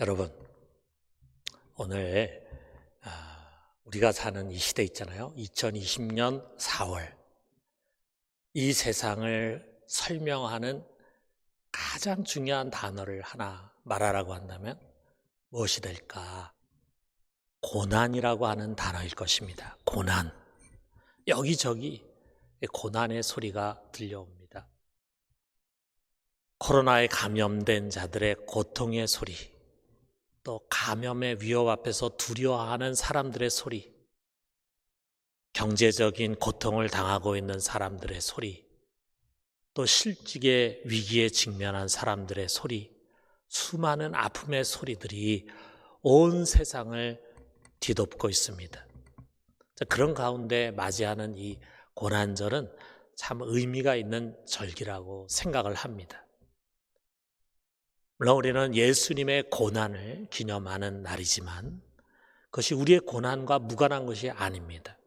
여러분, 오늘 우리가 사는 이 시대 있잖아요. 2020년 4월. 이 세상을 설명하는 가장 중요한 단어를 하나 말하라고 한다면 무엇이 될까? 고난이라고 하는 단어일 것입니다. 고난. 여기저기 고난의 소리가 들려옵니다. 코로나에 감염된 자들의 고통의 소리, 또 감염의 위협 앞에서 두려워하는 사람들의 소리, 경제적인 고통을 당하고 있는 사람들의 소리, 또 실직의 위기에 직면한 사람들의 소리, 수많은 아픔의 소리들이 온 세상을 뒤덮고 있습니다. 그런 가운데 맞이하는 이 고난절은 참 의미가 있는 절기라고 생각을 합니다. 물론 우리는 예수님의 고난을 기념하는 날이지만 그것이 우리의 고난과 무관한 것이 아닙니다.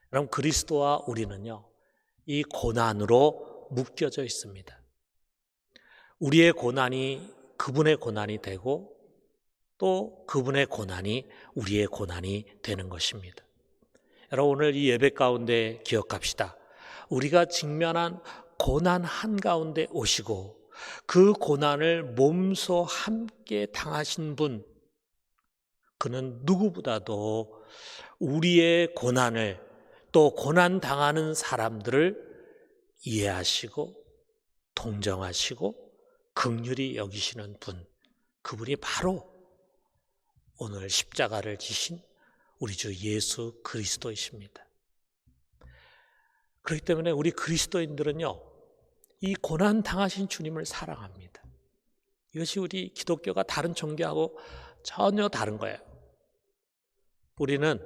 그럼 그리스도와 우리는요, 이 고난으로 묶여져 있습니다. 우리의 고난이 그분의 고난이 되고 또 그분의 고난이 우리의 고난이 되는 것입니다. 여러분, 오늘 이 예배 가운데 기억합시다. 우리가 직면한 고난 한가운데 오시고 그 고난을 몸소 함께 당하신 분, 그는 누구보다도 우리의 고난을 또 고난 당하는 사람들을 이해하시고 동정하시고 긍휼히 여기시는 분, 그분이 바로 오늘 십자가를 지신 우리 주 예수 그리스도이십니다. 그렇기 때문에 우리 그리스도인들은요, 이 고난 당하신 주님을 사랑합니다. 이것이 우리 기독교가 다른 종교하고 전혀 다른 거예요. 우리는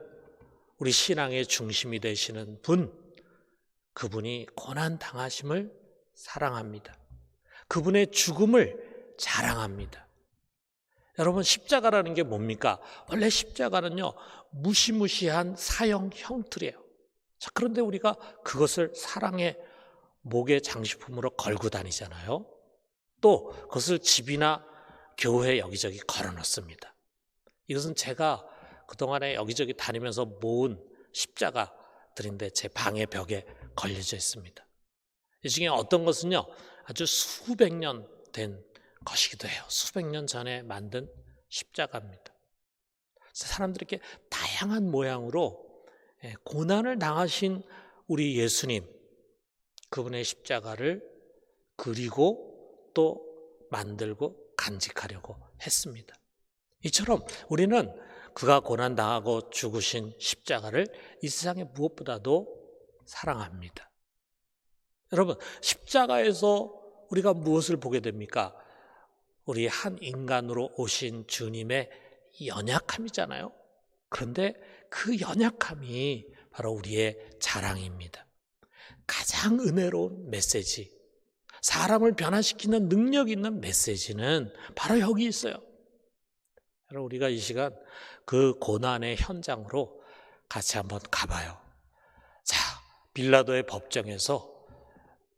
우리 신앙의 중심이 되시는 분, 그분이 고난 당하심을 사랑합니다. 그분의 죽음을 자랑합니다. 여러분, 십자가라는 게 뭡니까? 원래 십자가는요, 무시무시한 사형 형틀이에요. 자, 그런데 우리가 그것을 사랑의 목의 장식품으로 걸고 다니잖아요. 또 그것을 집이나 교회 여기저기 걸어놓습니다. 이것은 제가 그동안에 여기저기 다니면서 모은 십자가들인데 제 방의 벽에 걸려져 있습니다. 이 중에 어떤 것은요, 아주 수백 년 된 것이기도 해요. 수백 년 전에 만든 십자가입니다. 사람들이 이렇게 다양한 모양으로 고난을 당하신 우리 예수님, 그분의 십자가를 그리고 또 만들고 간직하려고 했습니다. 이처럼 우리는 그가 고난당하고 죽으신 십자가를 이 세상에 무엇보다도 사랑합니다. 여러분, 십자가에서 우리가 무엇을 보게 됩니까? 우리 한 인간으로 오신 주님의 연약함이잖아요. 그런데 그 연약함이 바로 우리의 자랑입니다. 가장 은혜로운 메시지, 사람을 변화시키는 능력 있는 메시지는 바로 여기 있어요. 여러분, 우리가 이 시간 그 고난의 현장으로 같이 한번 가봐요. 자, 빌라도의 법정에서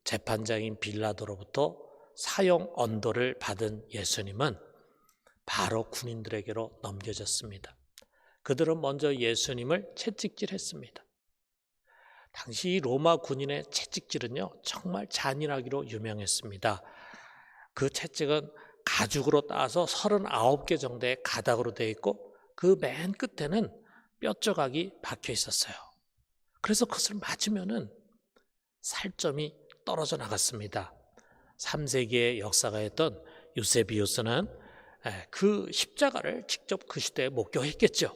재판장인 빌라도로부터 사형 언도를 받은 예수님은 바로 군인들에게로 넘겨졌습니다. 그들은 먼저 예수님을 채찍질했습니다. 당시 로마 군인의 채찍질은요, 정말 잔인하기로 유명했습니다. 그 채찍은 가죽으로 따서 39개 정도의 가닥으로 되어 있고 그 맨 끝에는 뼈 조각이 박혀 있었어요. 그래서 그것을 맞으면은 살점이 떨어져 나갔습니다. 3세기의 역사가였던 유세비우스는 그 십자가를 직접 그 시대에 목격했겠죠.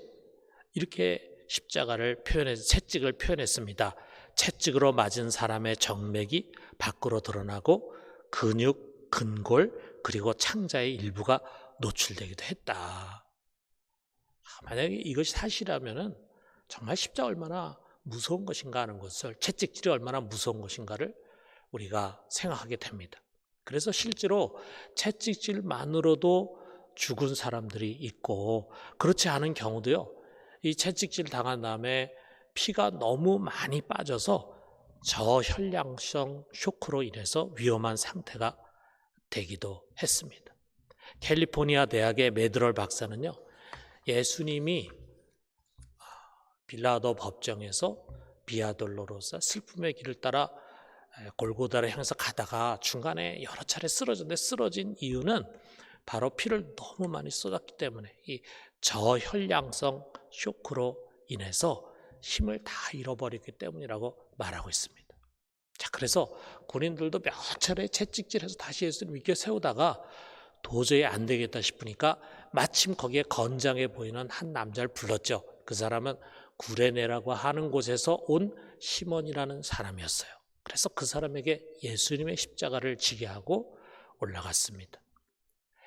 이렇게 십자가를 표현해서 채찍을 표현했습니다. 채찍으로 맞은 사람의 정맥이 밖으로 드러나고 근육, 근골, 그리고 창자의 일부가 노출되기도 했다. 만약에 이것이 사실이라면 정말 십자가 얼마나 무서운 것인가 하는 것을, 채찍질이 얼마나 무서운 것인가를 우리가 생각하게 됩니다. 그래서 실제로 채찍질만으로도 죽은 사람들이 있고, 그렇지 않은 경우도요, 이 채찍질 당한 다음에 피가 너무 많이 빠져서 저혈량성 쇼크로 인해서 위험한 상태가 되기도 했습니다. 캘리포니아 대학의 매드럴 박사는요, 예수님이 빌라도 법정에서 비아돌로로사 슬픔의 길을 따라 골고다를 향해서 가다가 중간에 여러 차례 쓰러졌는데, 쓰러진 이유는 바로 피를 너무 많이 쏟았기 때문에 이 저혈량성 쇼크로 인해서 힘을 다 잃어버렸기 때문이라고 말하고 있습니다. 자, 그래서 군인들도 몇 차례 채찍질해서 다시 예수를 믿게 세우다가 도저히 안 되겠다 싶으니까 마침 거기에 건장해 보이는 한 남자를 불렀죠. 그 사람은 구레네라고 하는 곳에서 온 시몬이라는 사람이었어요. 그래서 그 사람에게 예수님의 십자가를 지게 하고 올라갔습니다.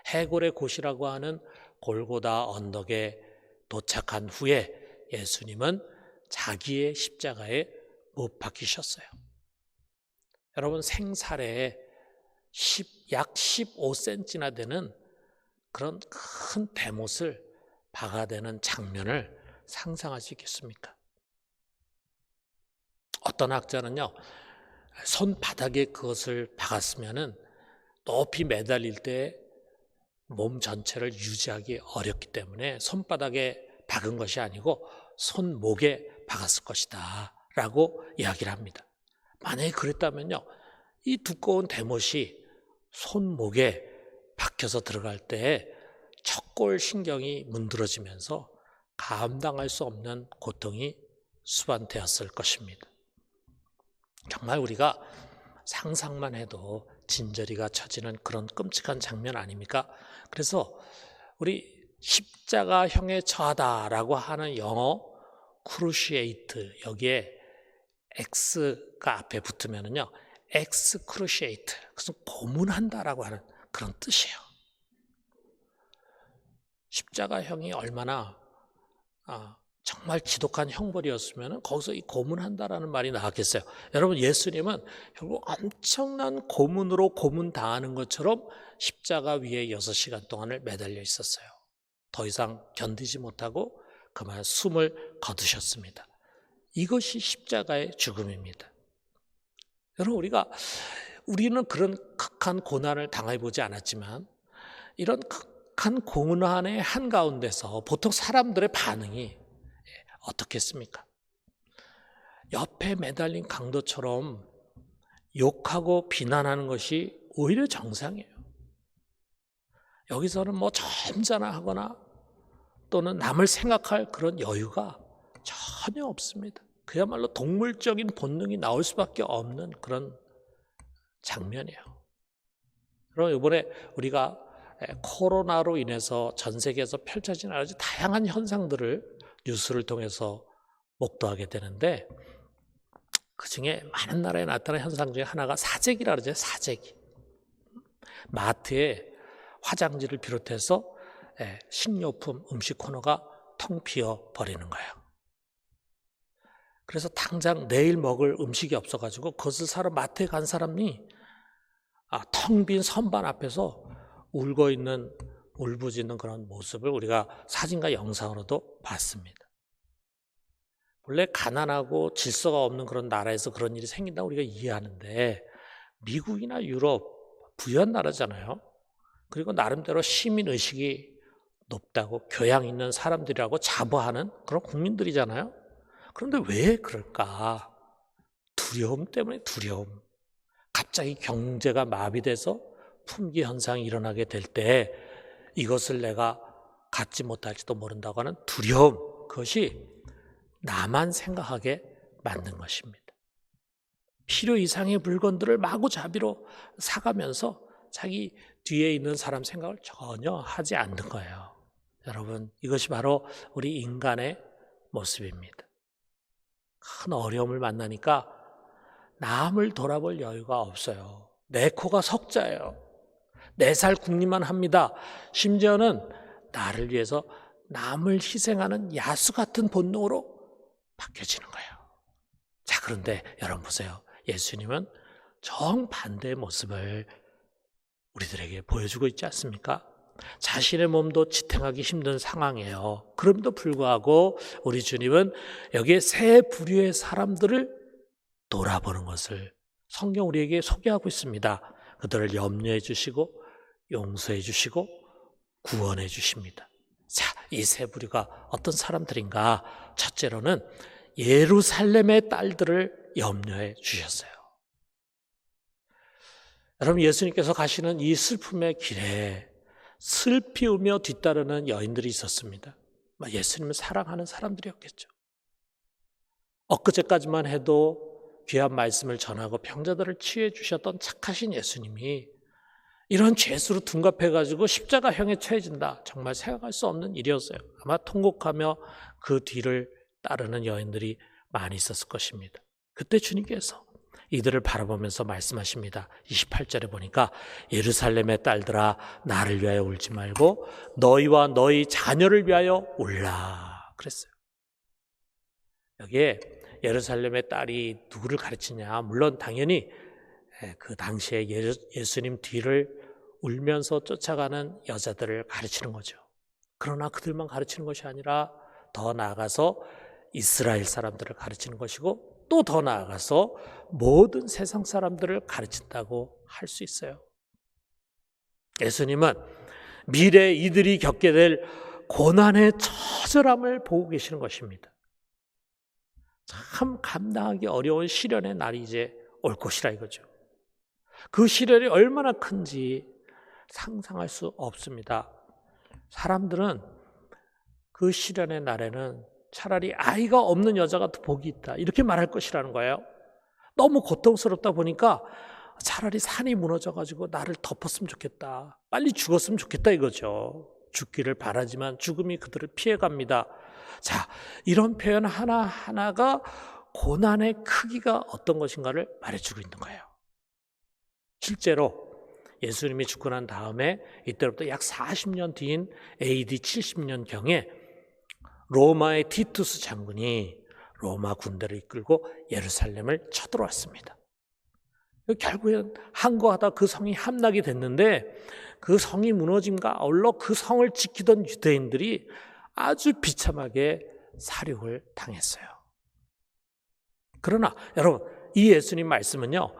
해골의 곳이라고 하는 골고다 언덕에 도착한 후에 예수님은 자기의 십자가에 못 박히셨어요. 여러분, 생사래에 약 15cm나 되는 그런 큰 대못을 박아대는 장면을 상상할 수 있겠습니까? 어떤 학자는요, 손바닥에 그것을 박았으면은 높이 매달릴 때 몸 전체를 유지하기 어렵기 때문에 손바닥에 박은 것이 아니고 손목에 박았을 것이다 라고 이야기를 합니다. 만약에 그랬다면요, 이 두꺼운 대못이 손목에 박혀서 들어갈 때 척골 신경이 문드러지면서 감당할 수 없는 고통이 수반되었을 것입니다. 정말 우리가 상상만 해도 진저리가 쳐지는 그런 끔찍한 장면 아닙니까? 그래서 우리 십자가형에 처하다라고 하는 영어 cruciate, 여기에 X가 앞에 붙으면은요, excruciate, 그래서 고문한다라고 하는 그런 뜻이에요. 십자가형이 얼마나 정말 지독한 형벌이었으면 거기서 이 고문한다라는 말이 나왔겠어요. 여러분, 예수님은 결국 엄청난 고문으로 고문당하는 것처럼 십자가 위에 6시간 동안을 매달려 있었어요. 더 이상 견디지 못하고 그만 숨을 거두셨습니다. 이것이 십자가의 죽음입니다. 여러분, 우리는 그런 극한 고난을 당해보지 않았지만 이런 극한 고난의 한가운데서 보통 사람들의 반응이 어떻겠습니까? 옆에 매달린 강도처럼 욕하고 비난하는 것이 오히려 정상이에요. 여기서는 뭐 점잖아하거나 또는 남을 생각할 그런 여유가 전혀 없습니다. 그야말로 동물적인 본능이 나올 수밖에 없는 그런 장면이에요. 그럼 이번에 우리가 코로나로 인해서 전 세계에서 펼쳐진 아주 다양한 현상들을 뉴스를 통해서 목도하게 되는데, 그중에 많은 나라에 나타난 현상 중에 하나가 사재기라 그러죠. 사재기. 마트에 화장지를 비롯해서 식료품, 음식 코너가 텅 비어 버리는 거예요. 그래서 당장 내일 먹을 음식이 없어가지고 그것을 사러 마트에 간 사람이 텅 빈 선반 앞에서 울부짖는 그런 모습을 우리가 사진과 영상으로도 봤습니다. 원래 가난하고 질서가 없는 그런 나라에서 그런 일이 생긴다 우리가 이해하는데, 미국이나 유럽 부유한 나라잖아요. 그리고 나름대로 시민의식이 높다고 교양 있는 사람들이라고 자부하는 그런 국민들이잖아요. 그런데 왜 그럴까? 두려움 때문에. 두려움. 갑자기 경제가 마비돼서 품귀 현상이 일어나게 될 때 이것을 내가 갖지 못할지도 모른다고 하는 두려움, 그것이 나만 생각하게 만든 것입니다. 필요 이상의 물건들을 마구잡이로 사가면서 자기 뒤에 있는 사람 생각을 전혀 하지 않는 거예요. 여러분, 이것이 바로 우리 인간의 모습입니다. 큰 어려움을 만나니까 남을 돌아볼 여유가 없어요. 내 코가 석자예요. 내 살 궁리만 합니다. 심지어는 나를 위해서 남을 희생하는 야수 같은 본능으로 바뀌어지는 거예요. 자, 그런데 여러분 보세요. 예수님은 정반대의 모습을 우리들에게 보여주고 있지 않습니까? 자신의 몸도 지탱하기 힘든 상황이에요. 그럼에도 불구하고 우리 주님은 여기에 세 부류의 사람들을 돌아보는 것을 성경 우리에게 소개하고 있습니다. 그들을 염려해 주시고 용서해 주시고 구원해 주십니다. 자, 이 세 부류가 어떤 사람들인가? 첫째로는 예루살렘의 딸들을 염려해 주셨어요. 여러분, 예수님께서 가시는 이 슬픔의 길에 슬피 울며 뒤따르는 여인들이 있었습니다. 예수님을 사랑하는 사람들이었겠죠. 엊그제까지만 해도 귀한 말씀을 전하고 병자들을 치유해 주셨던 착하신 예수님이 이런 죄수로 둔갑해가지고 십자가형에 처해진다. 정말 생각할 수 없는 일이었어요. 아마 통곡하며 그 뒤를 따르는 여인들이 많이 있었을 것입니다. 그때 주님께서 이들을 바라보면서 말씀하십니다. 28절에 보니까 예루살렘의 딸들아 나를 위하여 울지 말고 너희와 너희 자녀를 위하여 울라 그랬어요. 여기에 예루살렘의 딸이 누구를 가르치냐? 물론 당연히 그 당시에 예수님 뒤를 울면서 쫓아가는 여자들을 가르치는 거죠. 그러나 그들만 가르치는 것이 아니라 더 나아가서 이스라엘 사람들을 가르치는 것이고 또 더 나아가서 모든 세상 사람들을 가르친다고 할 수 있어요. 예수님은 미래에 이들이 겪게 될 고난의 처절함을 보고 계시는 것입니다. 참 감당하기 어려운 시련의 날이 이제 올 것이라 이거죠. 그 시련이 얼마나 큰지 상상할 수 없습니다. 사람들은 그 시련의 날에는 차라리 아이가 없는 여자가 더 복이 있다 이렇게 말할 것이라는 거예요. 너무 고통스럽다 보니까 차라리 산이 무너져가지고 나를 덮었으면 좋겠다. 빨리 죽었으면 좋겠다 이거죠. 죽기를 바라지만 죽음이 그들을 피해갑니다. 자, 이런 표현 하나하나가 고난의 크기가 어떤 것인가를 말해주고 있는 거예요. 실제로 예수님이 죽고 난 다음에 이때부터 약 40년 뒤인 AD 70년경에 로마의 티투스 장군이 로마 군대를 이끌고 예루살렘을 쳐들어왔습니다. 결국엔 항거하다 그 성이 함락이 됐는데 그 성이 무너짐과 아울러 그 성을 지키던 유대인들이 아주 비참하게 살육을 당했어요. 그러나 여러분, 이 예수님 말씀은요,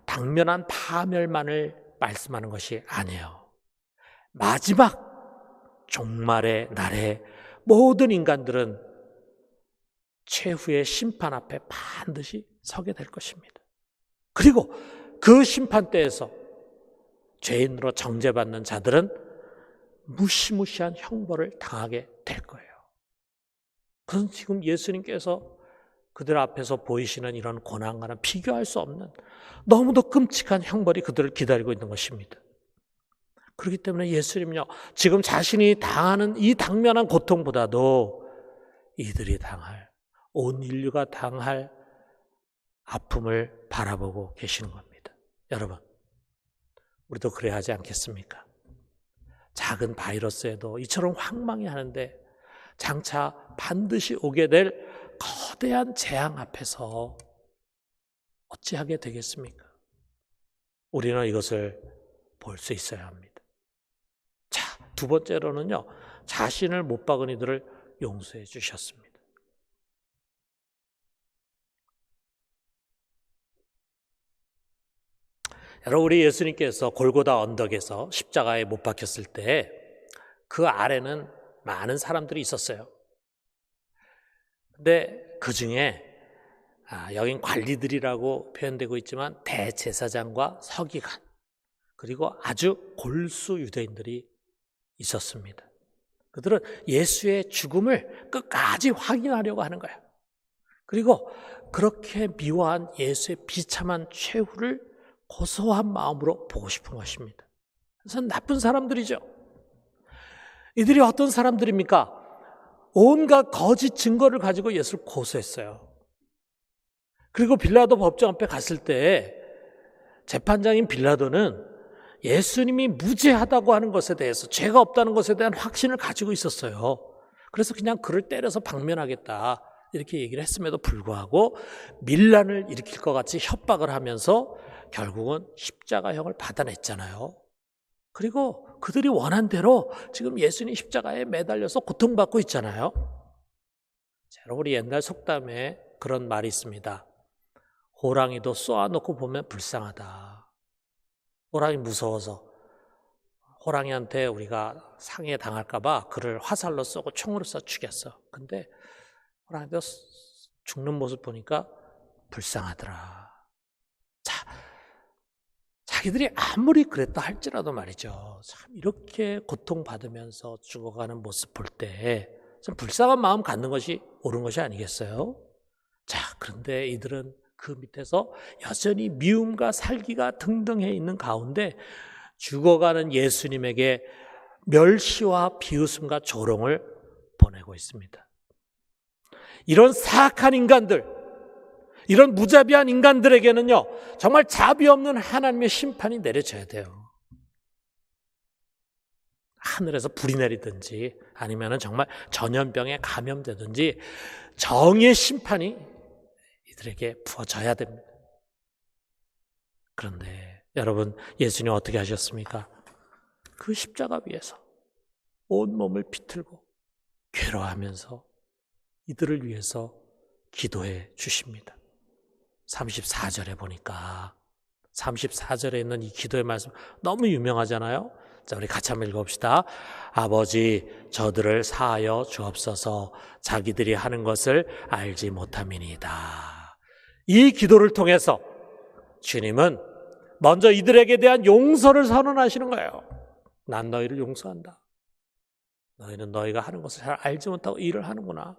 당면한 파멸만을 말씀하는 것이 아니에요. 마지막 종말의 날에 모든 인간들은 최후의 심판 앞에 반드시 서게 될 것입니다. 그리고 그 심판대에서 죄인으로 정죄받는 자들은 무시무시한 형벌을 당하게 될 거예요. 그건 지금 예수님께서 그들 앞에서 보이시는 이런 고난과는 비교할 수 없는 너무도 끔찍한 형벌이 그들을 기다리고 있는 것입니다. 그렇기 때문에 예수님은요, 지금 자신이 당하는 이 당면한 고통보다도 이들이 당할, 온 인류가 당할 아픔을 바라보고 계시는 겁니다. 여러분, 우리도 그래야 하지 않겠습니까? 작은 바이러스에도 이처럼 황망해 하는데 장차 반드시 오게 될 거대한 재앙 앞에서 어찌하게 되겠습니까? 우리는 이것을 볼 수 있어야 합니다. 자, 두 번째로는요, 자신을 못 박은 이들을 용서해 주셨습니다. 여러분, 우리 예수님께서 골고다 언덕에서 십자가에 못 박혔을 때 그 아래는 많은 사람들이 있었어요. 근데 그 중에 여긴 관리들이라고 표현되고 있지만 대제사장과 서기관, 그리고 아주 골수 유대인들이 있었습니다. 그들은 예수의 죽음을 끝까지 확인하려고 하는 거예요. 그리고 그렇게 미워한 예수의 비참한 최후를 고소한 마음으로 보고 싶은 것입니다. 그래서 나쁜 사람들이죠. 이들이 어떤 사람들입니까? 온갖 거짓 증거를 가지고 예수를 고소했어요. 그리고 빌라도 법정 앞에 갔을 때 재판장인 빌라도는 예수님이 무죄하다고 하는 것에 대해서, 죄가 없다는 것에 대한 확신을 가지고 있었어요. 그래서 그냥 그를 때려서 방면하겠다 이렇게 얘기를 했음에도 불구하고 밀란을 일으킬 것 같이 협박을 하면서 결국은 십자가형을 받아냈잖아요. 그리고 그들이 원한 대로 지금 예수님 십자가에 매달려서 고통받고 있잖아요. 자, 우리 옛날 속담에 그런 말이 있습니다. 호랑이도 쏘아놓고 보면 불쌍하다. 호랑이 무서워서 호랑이한테 우리가 상해 당할까봐 그를 화살로 쏘고 총으로 쏴 죽였어. 근데 호랑이도 죽는 모습 보니까 불쌍하더라. 자, 자기들이 아무리 그랬다 할지라도 말이죠. 참 이렇게 고통받으면서 죽어가는 모습 볼 때 좀 불쌍한 마음 갖는 것이 옳은 것이 아니겠어요? 자, 그런데 이들은 그 밑에서 여전히 미움과 살기가 등등해 있는 가운데 죽어가는 예수님에게 멸시와 비웃음과 조롱을 보내고 있습니다. 이런 사악한 인간들, 이런 무자비한 인간들에게는요, 정말 자비 없는 하나님의 심판이 내려져야 돼요. 하늘에서 불이 내리든지 아니면 정말 전염병에 감염되든지 정의의 심판이 이들에게 부어져야 됩니다. 그런데 여러분, 예수님 어떻게 하셨습니까? 그 십자가 위에서 온몸을 비틀고 괴로워하면서 이들을 위해서 기도해 주십니다. 34절에 보니까 34절에 있는 이 기도의 말씀 너무 유명하잖아요. 자, 우리 같이 한번 읽어봅시다. 아버지, 저들을 사하여 주옵소서. 자기들이 하는 것을 알지 못함이니이다. 이 기도를 통해서 주님은 먼저 이들에게 대한 용서를 선언하시는 거예요. 난 너희를 용서한다. 너희는 너희가 하는 것을 잘 알지 못하고 일을 하는구나.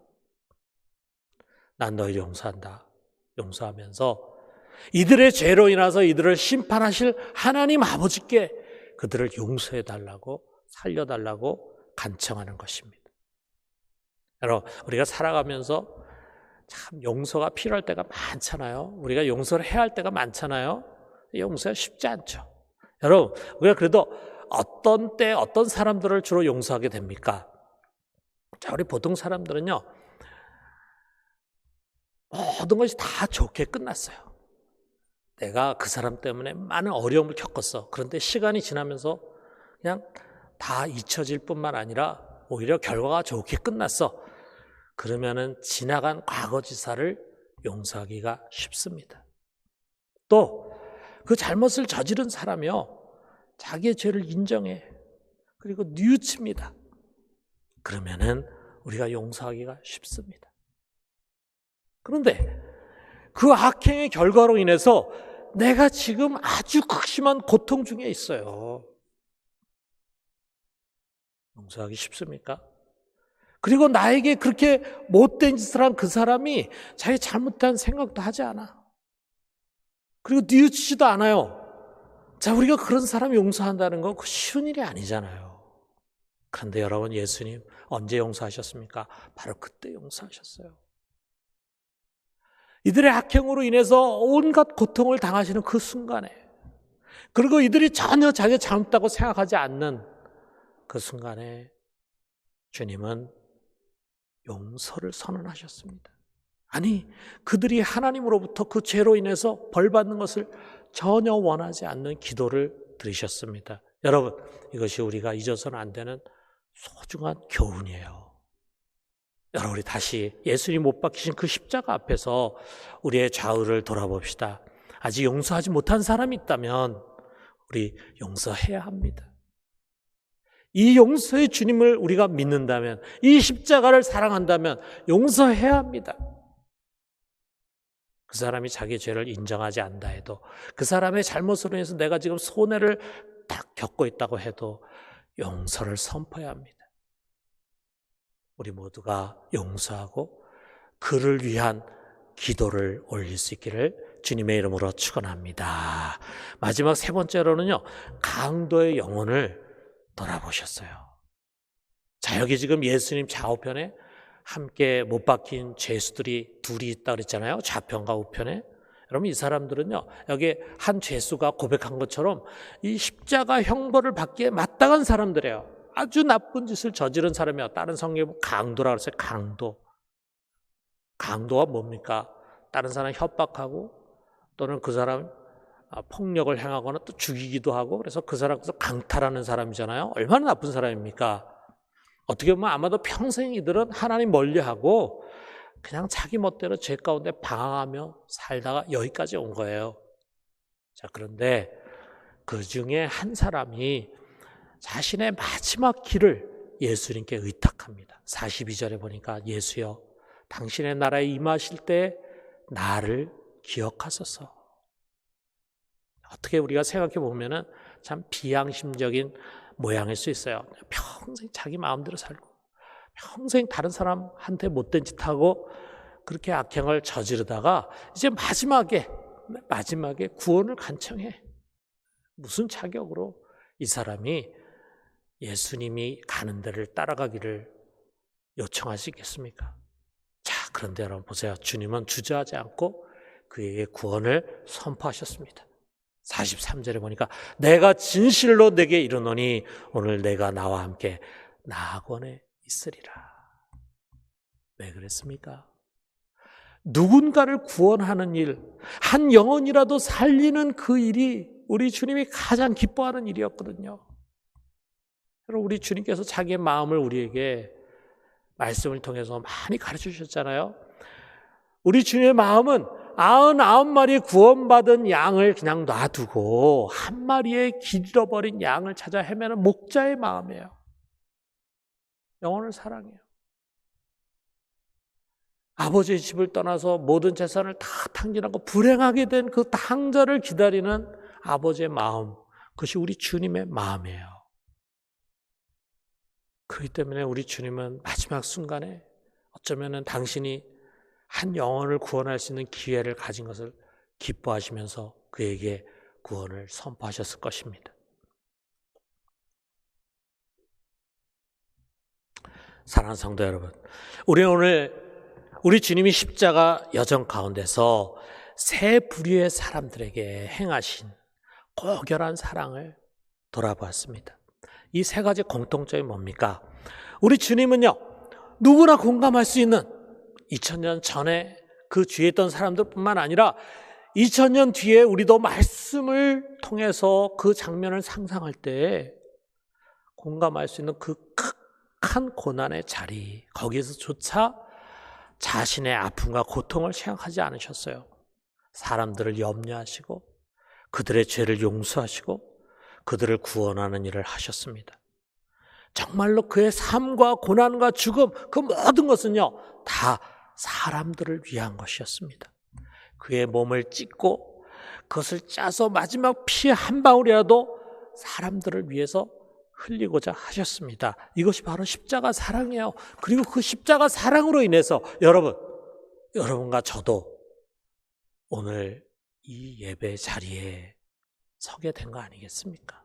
난 너희를 용서한다. 용서하면서 이들의 죄로 인해서 이들을 심판하실 하나님 아버지께 그들을 용서해달라고, 살려달라고 간청하는 것입니다. 여러분, 우리가 살아가면서 참 용서가 필요할 때가 많잖아요. 우리가 용서를 해야 할 때가 많잖아요. 용서가 쉽지 않죠. 여러분, 우리가 그래도 어떤 때 어떤 사람들을 주로 용서하게 됩니까? 자, 우리 보통 사람들은요, 모든 것이 다 좋게 끝났어요. 내가 그 사람 때문에 많은 어려움을 겪었어. 그런데 시간이 지나면서 그냥 다 잊혀질 뿐만 아니라 오히려 결과가 좋게 끝났어. 그러면은 지나간 과거지사를 용서하기가 쉽습니다. 또 그 잘못을 저지른 사람이요, 자기의 죄를 인정해. 그리고 뉘우칩니다. 그러면은 우리가 용서하기가 쉽습니다. 그런데 그 악행의 결과로 인해서 내가 지금 아주 극심한 고통 중에 있어요. 용서하기 쉽습니까? 그리고 나에게 그렇게 못된 짓을 한 그 사람이 자기 잘못한 생각도 하지 않아. 그리고 뉘우치지도 않아요. 자, 우리가 그런 사람 용서한다는 건 그 쉬운 일이 아니잖아요. 그런데 여러분, 예수님 언제 용서하셨습니까? 바로 그때 용서하셨어요. 이들의 악행으로 인해서 온갖 고통을 당하시는 그 순간에, 그리고 이들이 전혀 자기가 잘못다고 생각하지 않는 그 순간에 주님은 용서를 선언하셨습니다. 아니, 그들이 하나님으로부터 그 죄로 인해서 벌받는 것을 전혀 원하지 않는 기도를 드리셨습니다. 여러분, 이것이 우리가 잊어서는 안 되는 소중한 교훈이에요. 여러분, 우리 다시 예수님 못 박히신 그 십자가 앞에서 우리의 좌우를 돌아봅시다. 아직 용서하지 못한 사람이 있다면 우리 용서해야 합니다. 이 용서의 주님을 우리가 믿는다면, 이 십자가를 사랑한다면 용서해야 합니다. 그 사람이 자기 죄를 인정하지 않다 해도, 그 사람의 잘못으로 인해서 내가 지금 손해를 딱 겪고 있다고 해도 용서를 선포해야 합니다. 우리 모두가 용서하고 그를 위한 기도를 올릴 수 있기를 주님의 이름으로 축원합니다. 마지막 세 번째로는요, 강도의 영혼을 돌아보셨어요. 자, 여기 지금 예수님 좌우편에 함께 못 박힌 죄수들이 둘이 있다 그랬잖아요. 좌편과 우편에. 여러분, 이 사람들은요, 여기 한 죄수가 고백한 것처럼 이 십자가 형벌을 받기에 마땅한 사람들이에요. 아주 나쁜 짓을 저지른 사람이에요. 다른 성경에 강도라고 했어요. 강도. 강도가 뭡니까? 다른 사람 협박하고 또는 그 사람 폭력을 행하거나 또 죽이기도 하고, 그래서 그 사람께서 강탈하는 사람이잖아요. 얼마나 나쁜 사람입니까? 어떻게 보면 아마도 평생 이들은 하나님 멀리하고 그냥 자기 멋대로 죄 가운데 방황하며 살다가 여기까지 온 거예요. 자, 그런데 그 중에 한 사람이 자신의 마지막 길을 예수님께 의탁합니다. 42절에 보니까 예수여 당신의 나라에 임하실 때 나를 기억하소서. 어떻게 우리가 생각해 보면은 참 비양심적인 모양일 수 있어요. 평생 자기 마음대로 살고 평생 다른 사람한테 못된 짓 하고 그렇게 악행을 저지르다가 이제 마지막에 구원을 간청해. 무슨 자격으로 이 사람이 예수님이 가는 데를 따라가기를 요청할 수 있겠습니까? 자, 그런데 여러분 보세요. 주님은 주저하지 않고 그에게 구원을 선포하셨습니다. 43절에 보니까 내가 진실로 내게 이르노니 오늘 내가 나와 함께 나아원에 있으리라. 왜 그랬습니까? 누군가를 구원하는 일, 한 영혼이라도 살리는 그 일이 우리 주님이 가장 기뻐하는 일이었거든요. 여러분, 우리 주님께서 자기의 마음을 우리에게 말씀을 통해서 많이 가르쳐 주셨잖아요. 우리 주님의 마음은 99마리의 구원받은 양을 그냥 놔두고 한 마리의 길 잃어버린 양을 찾아 헤매는 목자의 마음이에요. 영혼을 사랑해요. 아버지의 집을 떠나서 모든 재산을 다 탕진하고 불행하게 된 그 탕자를 기다리는 아버지의 마음, 그것이 우리 주님의 마음이에요. 그렇기 때문에 우리 주님은 마지막 순간에 어쩌면 당신이 한 영혼을 구원할 수 있는 기회를 가진 것을 기뻐하시면서 그에게 구원을 선포하셨을 것입니다. 사랑하는 성도 여러분, 우리는 오늘 우리 주님이 십자가 여정 가운데서 세 부류의 사람들에게 행하신 고결한 사랑을 돌아보았습니다. 이 세 가지 공통점이 뭡니까? 우리 주님은요, 누구나 공감할 수 있는 2000년 전에 그 뒤에 있던 사람들뿐만 아니라 2000년 뒤에 우리도 말씀을 통해서 그 장면을 상상할 때 공감할 수 있는 그 극한 고난의 자리, 거기에서조차 자신의 아픔과 고통을 생각하지 않으셨어요. 사람들을 염려하시고 그들의 죄를 용서하시고 그들을 구원하는 일을 하셨습니다. 정말로 그의 삶과 고난과 죽음, 그 모든 것은요, 다 사람들을 위한 것이었습니다. 그의 몸을 찢고 그것을 짜서 마지막 피 한 방울이라도 사람들을 위해서 흘리고자 하셨습니다. 이것이 바로 십자가 사랑이에요. 그리고 그 십자가 사랑으로 인해서 여러분과 저도 오늘 이 예배 자리에 서게 된 거 아니겠습니까?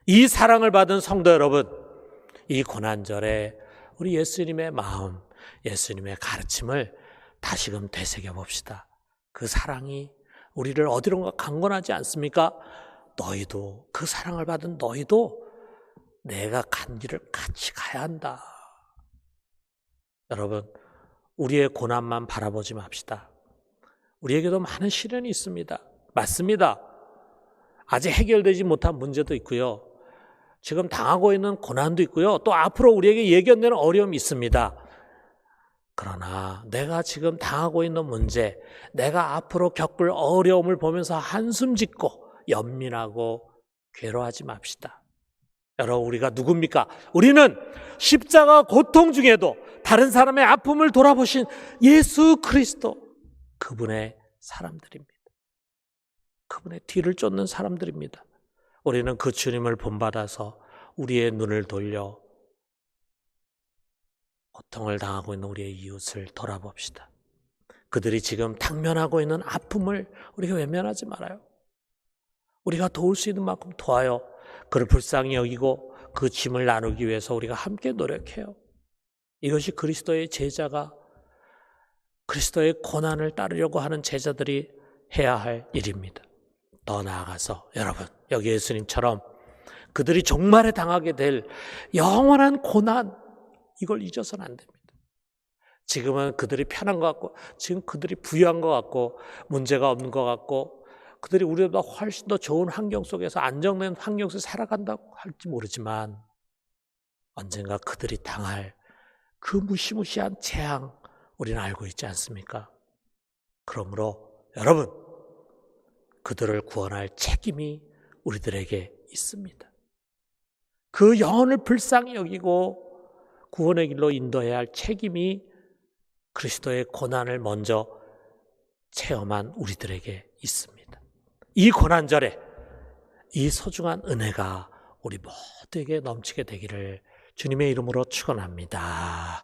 이 사랑을 받은 성도 여러분, 이 고난절에 우리 예수님의 마음, 예수님의 가르침을 다시금 되새겨 봅시다. 그 사랑이 우리를 어디론가 강권하지 않습니까? 너희도, 그 사랑을 받은 너희도 내가 간 길을 같이 가야 한다. 여러분, 우리의 고난만 바라보지 맙시다. 우리에게도 많은 시련이 있습니다. 맞습니다. 아직 해결되지 못한 문제도 있고요. 지금 당하고 있는 고난도 있고요. 또 앞으로 우리에게 예견되는 어려움이 있습니다. 그러나 내가 지금 당하고 있는 문제, 내가 앞으로 겪을 어려움을 보면서 한숨 짓고 연민하고 괴로워하지 맙시다. 여러분, 우리가 누굽니까? 우리는 십자가 고통 중에도 다른 사람의 아픔을 돌아보신 예수 그리스도, 그분의 사람들입니다. 그분의 뒤를 쫓는 사람들입니다. 우리는 그 주님을 본받아서 우리의 눈을 돌려 고통을 당하고 있는 우리의 이웃을 돌아봅시다. 그들이 지금 당면하고 있는 아픔을 우리가 외면하지 말아요. 우리가 도울 수 있는 만큼 도와요. 그를 불쌍히 여기고 그 짐을 나누기 위해서 우리가 함께 노력해요. 이것이 그리스도의 제자가, 그리스도의 고난을 따르려고 하는 제자들이 해야 할 일입니다. 더 나아가서 여러분, 여기 예수님처럼 그들이 종말에 당하게 될 영원한 고난, 이걸 잊어서는 안 됩니다. 지금은 그들이 편한 것 같고, 지금 그들이 부유한 것 같고, 문제가 없는 것 같고, 그들이 우리보다 훨씬 더 좋은 환경 속에서, 안정된 환경 속에서 살아간다고 할지 모르지만 언젠가 그들이 당할 그 무시무시한 재앙, 우리는 알고 있지 않습니까? 그러므로 여러분, 그들을 구원할 책임이 우리들에게 있습니다. 그 영혼을 불쌍히 여기고 구원의 길로 인도해야 할 책임이 그리스도의 고난을 먼저 체험한 우리들에게 있습니다. 이 고난절에 이 소중한 은혜가 우리 모두에게 넘치게 되기를 주님의 이름으로 축원합니다.